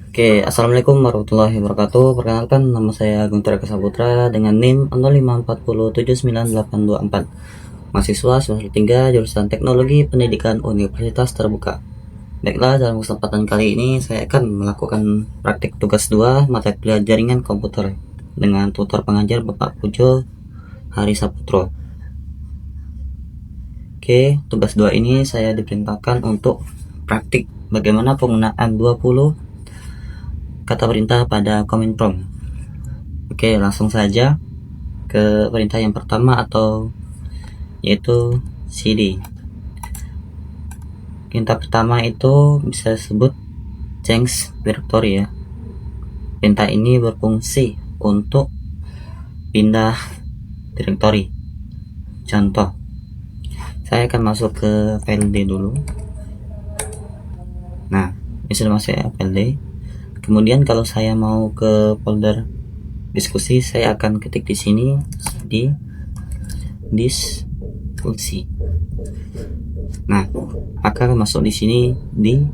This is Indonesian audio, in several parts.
Oke, assalamualaikum warahmatullahi wabarakatuh. Perkenalkan, nama saya Guntur Eka Saputra dengan NIM 0540798224. Mahasiswa semester 3 jurusan Teknologi Pendidikan Universitas Terbuka. Baiklah, dalam kesempatan kali ini saya akan melakukan praktik tugas 2 mata kuliah jaringan komputer dengan tutor pengajar Bapak Pujo Hari Saputro. Oke, tugas 2 ini saya diperintahkan untuk praktik bagaimana penggunaan 20 kata perintah pada command prompt. Oke, langsung saja ke perintah yang pertama atau yaitu cd. Perintah pertama itu bisa disebut change directory ya. Perintah ini berfungsi untuk pindah directory. Contoh, saya akan masuk ke file D dulu. Nah, ini sudah masuk ya file D. Kemudian kalau saya mau ke folder diskusi, saya akan ketik di sini di diskusi. Nah, akan masuk di sini di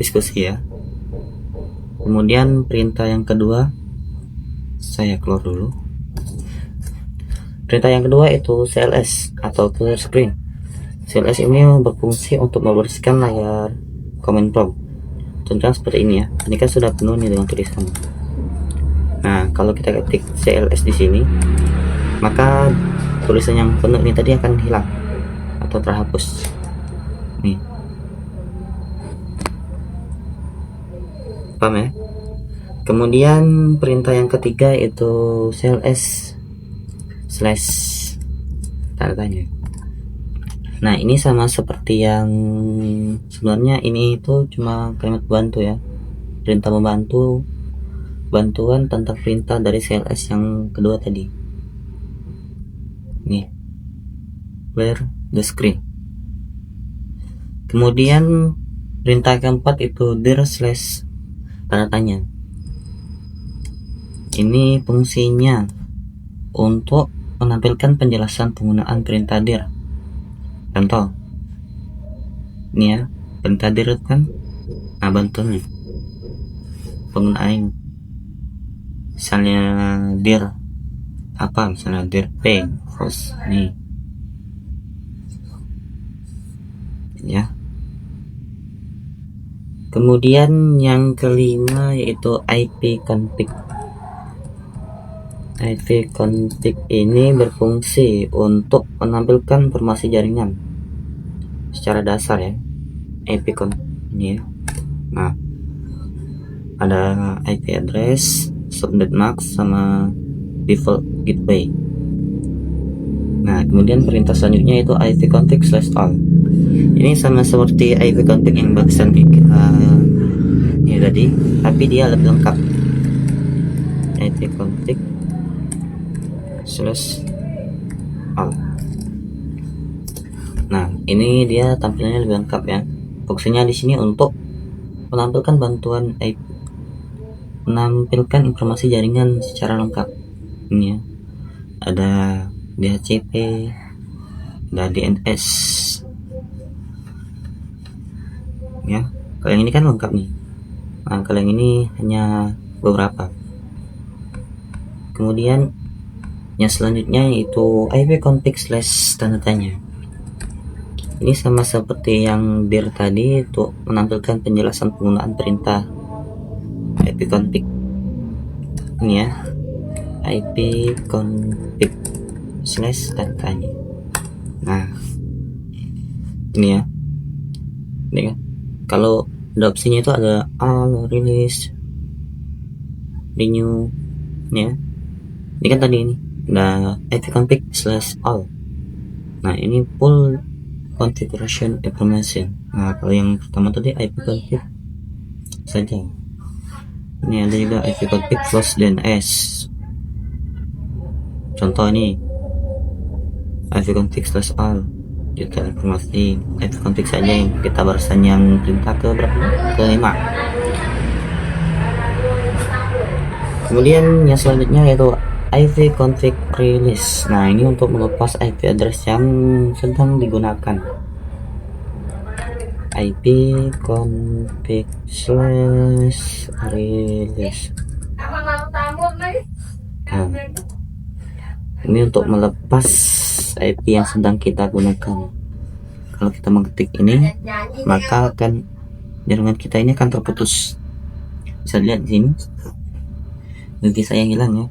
diskusi ya. Kemudian perintah yang kedua, saya keluar dulu. Perintah yang kedua itu cls atau clear screen. Cls ini berfungsi untuk membersihkan layar command prompt. Contohnya seperti ini ya. Ini kan sudah penuh nih dengan tulisan. Nah, kalau kita ketik cls di sini, maka tulisan yang penuh ini tadi akan hilang atau terhapus. Nih. Paham ya? Kemudian perintah yang ketiga itu cls slash tanda tanya. Nah, ini sama seperti yang sebenarnya ini itu cuma kalimat bantu ya. Perintah membantu, bantuan tentang perintah dari cls yang kedua tadi. Nih, clear the screen. Kemudian perintah keempat itu dir slash tanda tanya. Ini fungsinya untuk menampilkan penjelasan penggunaan perintah dir. Contoh, ini ya, perintah dir kan, nah bantunya penggunaan misalnya dir apa, misalnya dir p terus nih ya. Kemudian yang kelima yaitu ipconfig. ipconfig ini berfungsi untuk menampilkan informasi jaringan secara dasar ya. ipconfig ini ya. Nah, ada IP address, subnet max, sama default gateway. Nah, kemudian perintah selanjutnya itu ipconfig slash all. Ini sama seperti ipconfig yang barusan kita ini tadi, tapi dia lebih lengkap. ipconfig slash all. Nah, ini dia tampilannya lebih lengkap ya. Fungsinya di sini untuk menampilkan bantuan IP, menampilkan informasi jaringan secara lengkap. Ini ya, ada DHCP, ada DNS ya. Kalau yang ini kan lengkap nih. Nah, kalau yang ini hanya beberapa. Kemudian yang selanjutnya yaitu ipconfig slash tanda tanya. Ini sama seperti yang dir tadi untuk menampilkan penjelasan penggunaan perintah ipconfig. Ini ya, ipconfig slash tanda tanya. Nah, ini ya, ini kan. Kalau ada opsinya itu ada all, release, renew, ini ya. Ini kan tadi ini ada ipconfig slash all. Nah, ini full configuration information. Nah, kalau yang pertama tadi ipconfig saja. Ini ada juga ipconfig plus DNS. Contoh ini ipconfig slash all. Jika informasi ipconfig saja yang kita barusan yang perintah ke berapa? Ke-5. Kemudian yang selanjutnya yaitu ipconfig release. Nah, ini untuk melepas IP address yang sedang digunakan. IP config slash release. Nah, ini untuk melepas IP yang sedang kita gunakan. Kalau kita mengetik ini, maka akan jaringan kita ini akan terputus. Bisa lihat di sini, bagi saya hilang ya.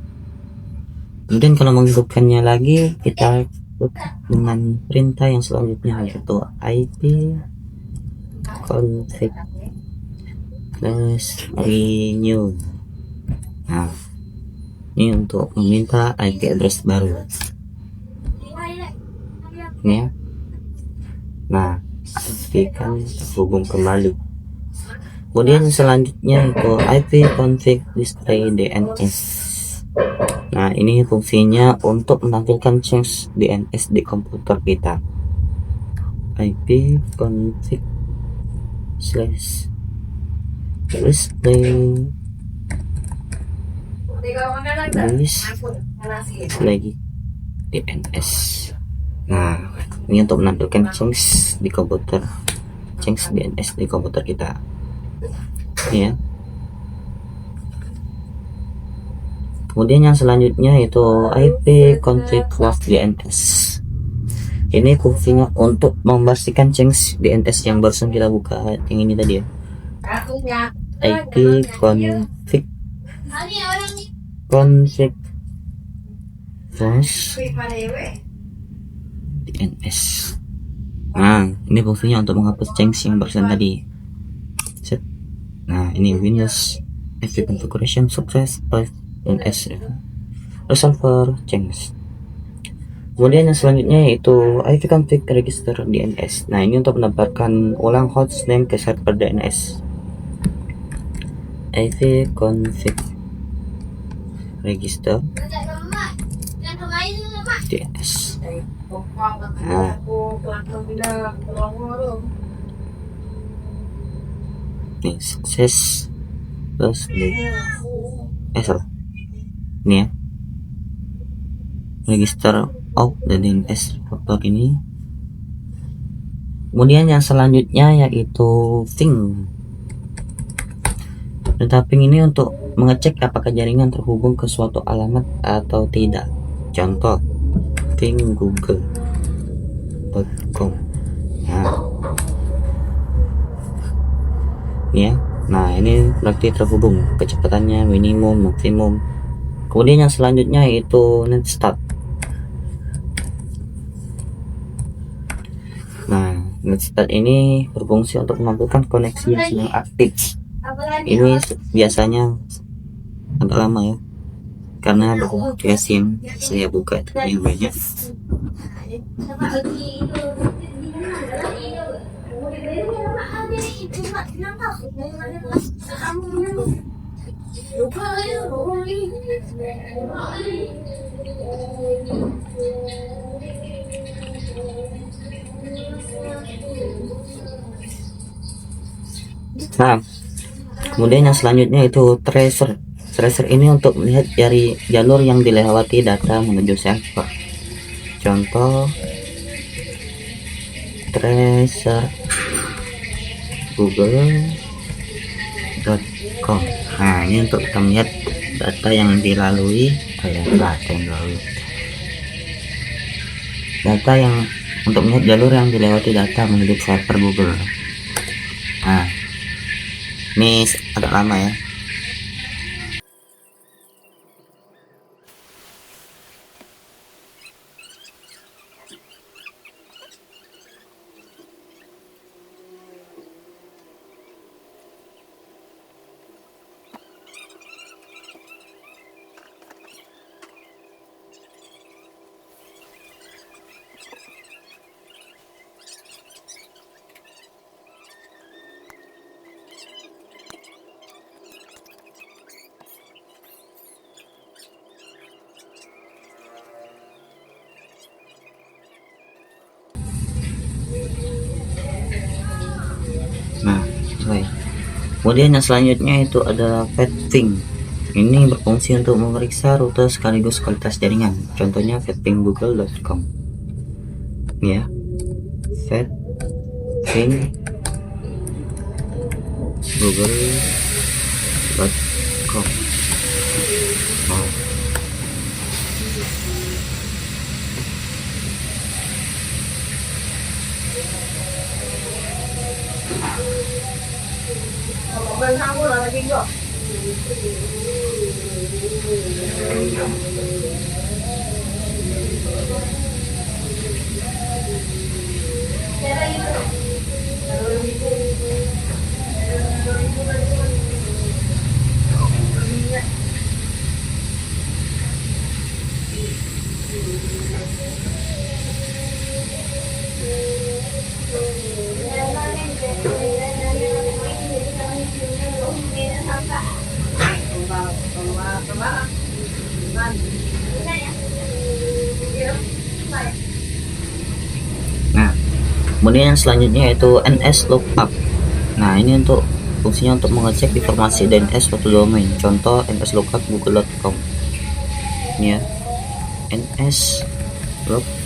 Kemudian kalau menghidupkannya lagi, kita dengan perintah yang selanjutnya, yaitu IP config slash renew. Nah, ini untuk meminta IP address baru. Ini ya. Nah, pastikan terhubung kembali. Kemudian selanjutnya itu IP config display DNS. Nah, ini fungsinya untuk menampilkan change DNS di komputer kita. IP config slash display lagi DNS. Nah, ini untuk menampilkan change di komputer, change DNS di komputer kita. Ini ya. Kemudian yang selanjutnya itu IP config close DNS. Ini fungsinya untuk memastikan change DNS yang barusan kita buka, yang ini tadi ya. IP config close DNS. Nah, ini fungsinya untuk menghapus change yang barusan tadi. Set. Nah, ini Windows IP configuration success DNS resolver change. Kemudian yang selanjutnya yaitu IP config register DNS. Nah, ini untuk mendapatkan ulang hostname ke server DNS. IP config register DNS. Nah, ini sukses plus ini ya, register out dan DNS faktor ini. Kemudian yang selanjutnya yaitu ping. Perintah ping ini untuk mengecek apakah jaringan terhubung ke suatu alamat atau tidak. Contoh ping google.com. Nah, ini berarti terhubung, kecepatannya minimum, maksimum. Kemudian yang selanjutnya yaitu netstart. Nah, netstart ini berfungsi untuk menampilkan koneksi yang sedang aktif. Ini biasanya agak lama ya, karena aplikasi yang saya buka yang banyak. Nah, kemudian yang selanjutnya itu tracer. Tracer ini untuk melihat jalur yang dilewati data menuju server. Contoh tracer google.com. Nah, ini untuk kita melihat data yang dilalui, data yang untuk melihat jalur yang dilewati data menuju server Google. Nah, ini agak lama ya. Nah, kemudian yang selanjutnya itu ada vetting. Ini berfungsi untuk memeriksa rute sekaligus kualitas jaringan. Contohnya vetting google.com. Ya, vetting google.com. Nah, nah kemudian yang selanjutnya yaitu NS lookup. Nah, ini untuk fungsinya untuk mengecek informasi DNS suatu domain. Contoh NS lookup google.com. Ini ya, NS lookup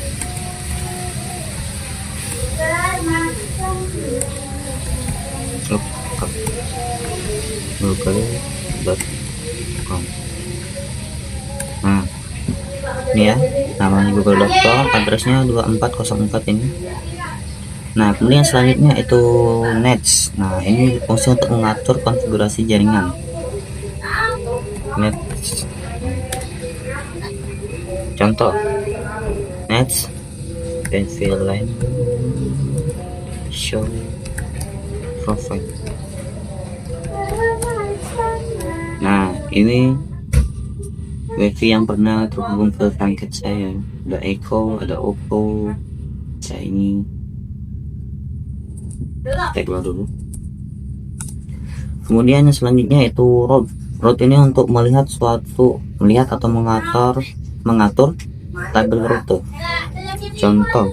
google.com. Nah, ini ya, namanya google.com, addresnya 2404 ini. Nah, kemudian selanjutnya itu Nets. Nah, ini fungsi untuk mengatur konfigurasi jaringan. Nets. Contoh, Nets VLAN show profile. Nah, ini wifi yang pernah terhubung ke paket saya. Ada Echo, ada Oppo. Saya ini tag dulu. Kemudian yang selanjutnya itu route. Route ini untuk melihat atau mengatur tabel rute. Contoh,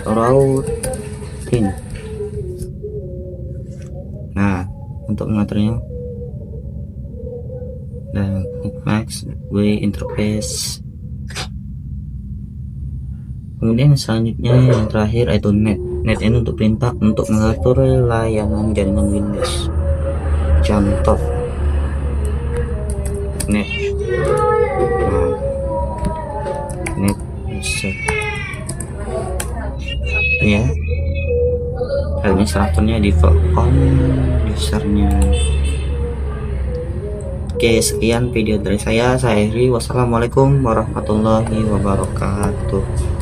route in. Nah, untuk mengaturnya, dan max way interface. Kemudian selanjutnya yang terakhir itu net. Net ini untuk perintah untuk mengatur layanan jaringan Windows. Contoh, net. Nah, net set. Ya. Administratornya default on, usernya. Oke, sekian video dari saya Heri. Wassalamualaikum warahmatullahi wabarakatuh.